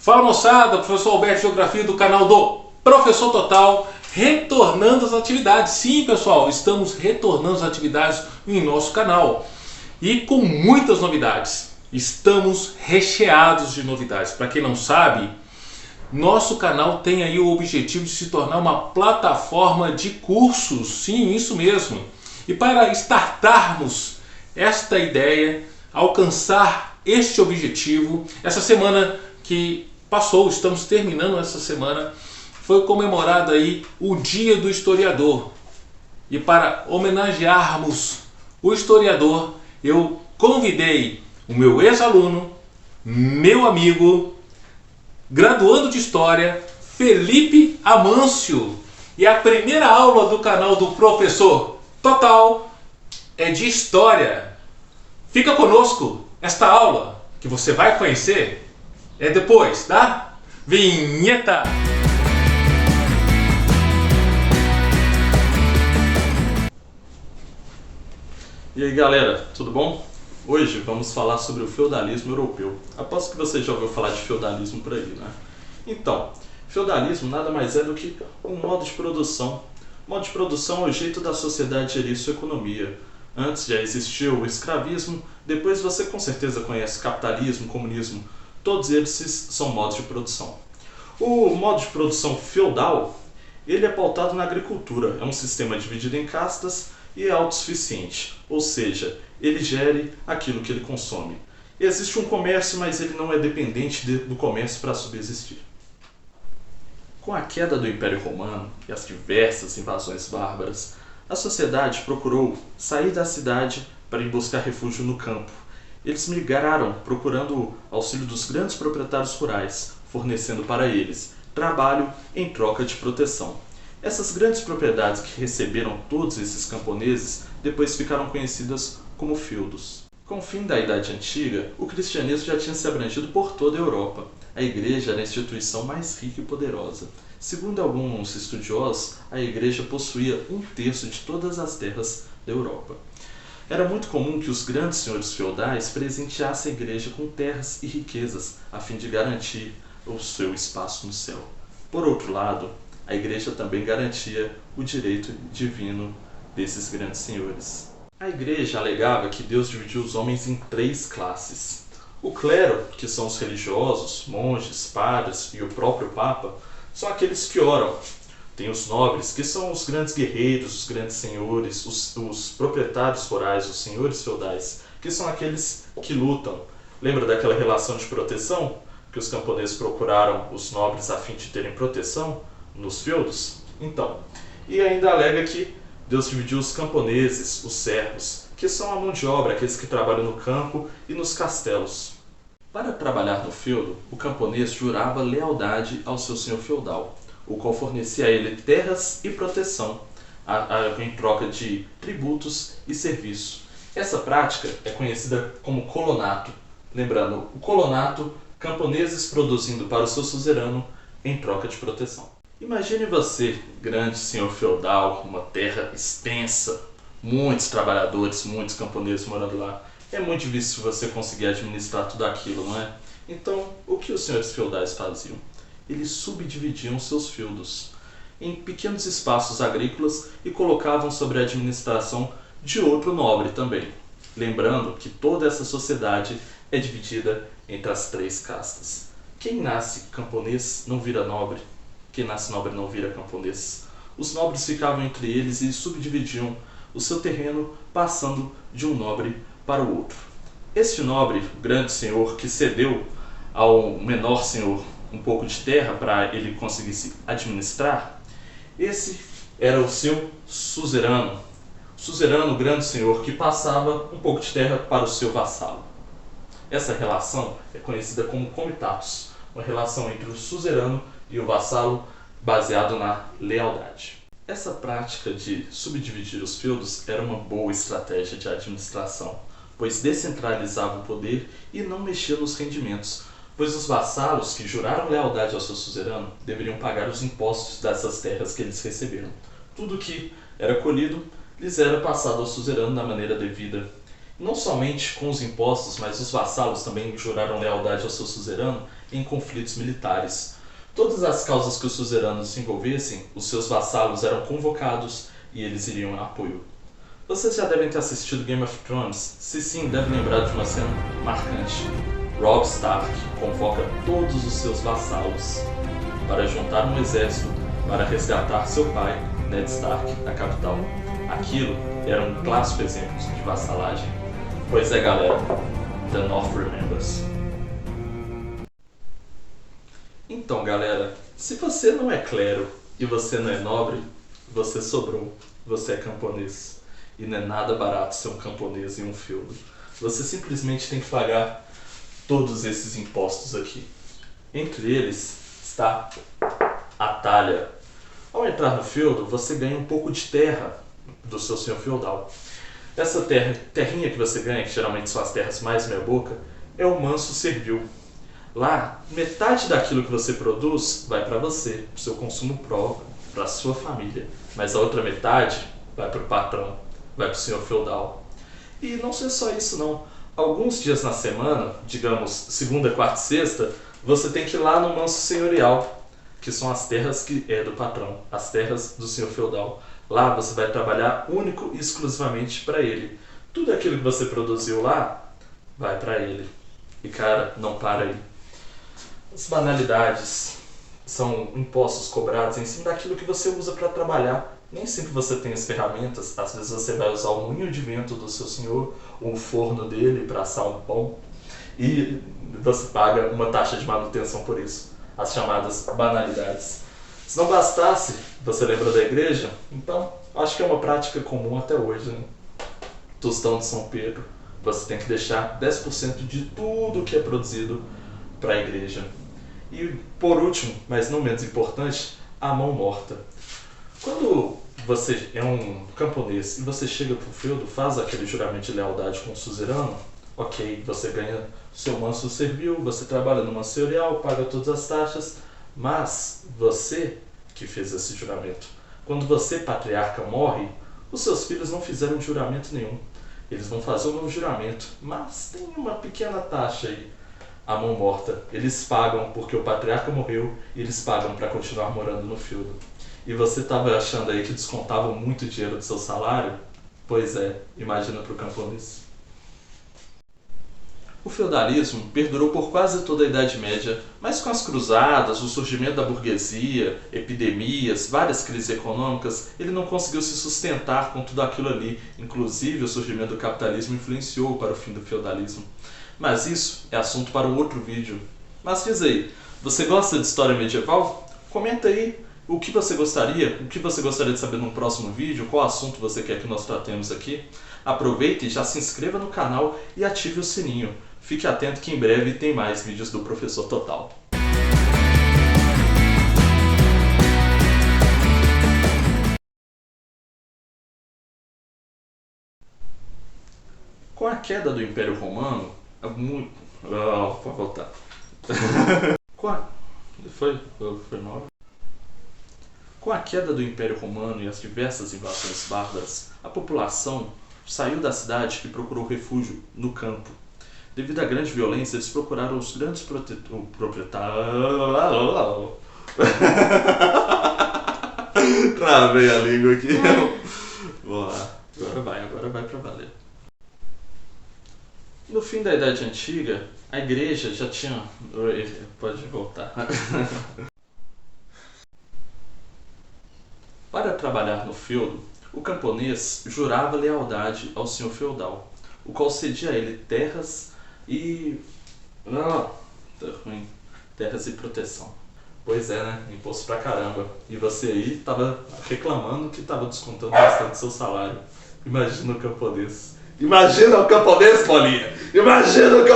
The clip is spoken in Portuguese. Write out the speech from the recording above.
Fala moçada, professor Alberto de Geografia do canal do Professor Total, retornando às atividades. Sim pessoal, estamos retornando às atividades em nosso canal e com muitas novidades. Estamos recheados de novidades. Para quem não sabe, nosso canal tem aí o objetivo de se tornar uma plataforma de cursos. Sim, isso mesmo. E para startarmos esta ideia, alcançar este objetivo, essa semana que passou, estamos terminando essa semana, foi comemorado aí o Dia do Historiador. E para homenagearmos o historiador, eu convidei o meu ex-aluno, meu amigo, graduando de História, Felipe Amâncio. E a primeira aula do canal do Professor Total é de História. Fica conosco, esta aula que você vai conhecer é depois, tá? Vinheta! E aí galera, tudo bom? Hoje vamos falar sobre o feudalismo europeu. Aposto que você já ouviu falar de feudalismo por aí, né? Então, feudalismo nada mais é do que um modo de produção. O modo de produção é o jeito da sociedade gerir sua economia. Antes já existiu o escravismo, depois você com certeza conhece capitalismo, comunismo. Todos eles são modos de produção. O modo de produção feudal, ele é pautado na agricultura. É um sistema dividido em castas e é autossuficiente. Ou seja, ele gere aquilo que ele consome. Existe um comércio, mas ele não é dependente do comércio para subsistir. Com a queda do Império Romano e as diversas invasões bárbaras, a sociedade procurou sair da cidade para ir buscar refúgio no campo. Eles migraram procurando auxílio dos grandes proprietários rurais, fornecendo para eles trabalho em troca de proteção. Essas grandes propriedades que receberam todos esses camponeses depois ficaram conhecidas como feudos. Com o fim da Idade Antiga, o cristianismo já tinha se abrangido por toda a Europa. A igreja era a instituição mais rica e poderosa. Segundo alguns estudiosos, a igreja possuía 1/3 de todas as terras da Europa. Era muito comum que os grandes senhores feudais presenteassem a igreja com terras e riquezas, a fim de garantir o seu espaço no céu. Por outro lado, a igreja também garantia o direito divino desses grandes senhores. A igreja alegava que Deus dividiu os homens em 3 classes. O clero, que são os religiosos, monges, padres e o próprio Papa, são aqueles que oram. Tem os nobres, que são os grandes guerreiros, os grandes senhores, os proprietários rurais, os senhores feudais, que são aqueles que lutam. Lembra daquela relação de proteção? Que os camponeses procuraram os nobres a fim de terem proteção nos feudos? Então, e ainda alega que Deus dividiu os camponeses, os servos, que são a mão de obra, aqueles que trabalham no campo e nos castelos. Para trabalhar no feudo, o camponês jurava lealdade ao seu senhor feudal, o qual fornecia a ele terras e proteção, em troca de tributos e serviço. Essa prática é conhecida como colonato. Lembrando, o colonato, camponeses produzindo para o seu suzerano em troca de proteção. Imagine você, grande senhor feudal, uma terra extensa, muitos trabalhadores, muitos camponeses morando lá. É muito difícil você conseguir administrar tudo aquilo, não é? Então, o que os senhores feudais faziam? Eles subdividiam seus feudos em pequenos espaços agrícolas e colocavam sobre a administração de outro nobre também. Lembrando que toda essa sociedade é dividida entre as 3 castas. Quem nasce camponês não vira nobre. Quem nasce nobre não vira camponês. Os nobres ficavam entre eles e subdividiam o seu terreno, passando de um nobre para o outro. Este nobre, o grande senhor, que cedeu ao menor senhor um pouco de terra para ele conseguir se administrar, esse era o seu suzerano. O suzerano, o grande senhor, que passava um pouco de terra para o seu vassalo. Essa relação é conhecida como comitatus, uma relação entre o suzerano e o vassalo baseado na lealdade. Essa prática de subdividir os feudos era uma boa estratégia de administração, pois descentralizava o poder e não mexia nos rendimentos, pois os vassalos que juraram lealdade ao seu suzerano deveriam pagar os impostos dessas terras que eles receberam. Tudo que era colhido lhes era passado ao suzerano da maneira devida. Não somente com os impostos, mas os vassalos também juraram lealdade ao seu suzerano em conflitos militares. Todas as causas que os suzeranos se envolvessem, os seus vassalos eram convocados e eles iriam em apoio. Vocês já devem ter assistido Game of Thrones, se sim, devem lembrar de uma cena marcante. Robb Stark convoca todos os seus vassalos para juntar um exército para resgatar seu pai, Ned Stark, da capital. Aquilo era um clássico exemplo de vassalagem. Pois é, galera, The North remembers. Então, galera, se você não é clero e você não é nobre, você sobrou, você é camponês. E não é nada barato ser um camponês em um feudo. Você simplesmente tem que pagar todos esses impostos aqui. Entre eles está a talha. Ao entrar no feudo, você ganha um pouco de terra do seu senhor feudal. Essa terrinha que você ganha, que geralmente são as terras mais meia boca, é o manso servil. Lá, metade daquilo que você produz vai para você, para o seu consumo próprio, para a sua família. Mas a outra metade vai para o patrão, vai para o senhor feudal. E não é só isso não. Alguns dias na semana, digamos segunda, quarta e sexta, você tem que ir lá no manso senhorial, que são as terras que é do patrão, as terras do senhor feudal. Lá você vai trabalhar único e exclusivamente para ele. Tudo aquilo que você produziu lá, vai para ele. E cara, não para aí. As banalidades são impostos cobrados em cima daquilo que você usa para trabalhar. Nem sempre você tem as ferramentas, às vezes você vai usar o moinho de vento do seu senhor, ou o forno dele para assar um pão, e você paga uma taxa de manutenção por isso. As chamadas banalidades. Se não bastasse, você lembra da igreja? Então, acho que é uma prática comum até hoje, né? Tostão de São Pedro. Você tem que deixar 10% de tudo que é produzido para a igreja. E, por último, mas não menos importante, a mão morta. Quando você é um camponês e você chega para o feudo, faz aquele juramento de lealdade com o suzerano, ok, você ganha seu manso servil, você trabalha no manso senhorial, paga todas as taxas, mas você que fez esse juramento, quando você, patriarca, morre, os seus filhos não fizeram juramento nenhum. Eles vão fazer um novo juramento, mas tem uma pequena taxa aí, a mão morta. Eles pagam porque o patriarca morreu e eles pagam para continuar morando no feudo. E você estava achando aí que descontavam muito dinheiro do seu salário? Pois é, imagina para o camponês. O feudalismo perdurou por quase toda a Idade Média, mas com as cruzadas, o surgimento da burguesia, epidemias, várias crises econômicas, ele não conseguiu se sustentar com tudo aquilo ali. Inclusive, o surgimento do capitalismo influenciou para o fim do feudalismo. Mas isso é assunto para um outro vídeo. Mas diz aí, você gosta de história medieval? Comenta aí o que você gostaria de saber no próximo vídeo, qual assunto você quer que nós tratemos aqui. Aproveite e já se inscreva no canal e ative o sininho. Fique atento que em breve tem mais vídeos do Professor Total. Com a queda do Império Romano, pode voltar. Foi mal. Com a queda do Império Romano e as diversas invasões bárbaras, a população saiu da cidade e procurou refúgio no campo. Devido à grande violência, eles procuraram os grandes proprietários. Travei a língua aqui. Vamos lá. Agora vai pra valer. No fim da Idade Antiga, a igreja já tinha... Pode voltar. Para trabalhar no feudo, o camponês jurava lealdade ao senhor feudal, o qual cedia a ele terras e... tá ruim. Terras e proteção. Pois é, né? Imposto pra caramba. E você aí tava reclamando que tava descontando bastante do seu salário. Imagina o camponês. Imagina o camponês, Paulinha! Imagina o camponês!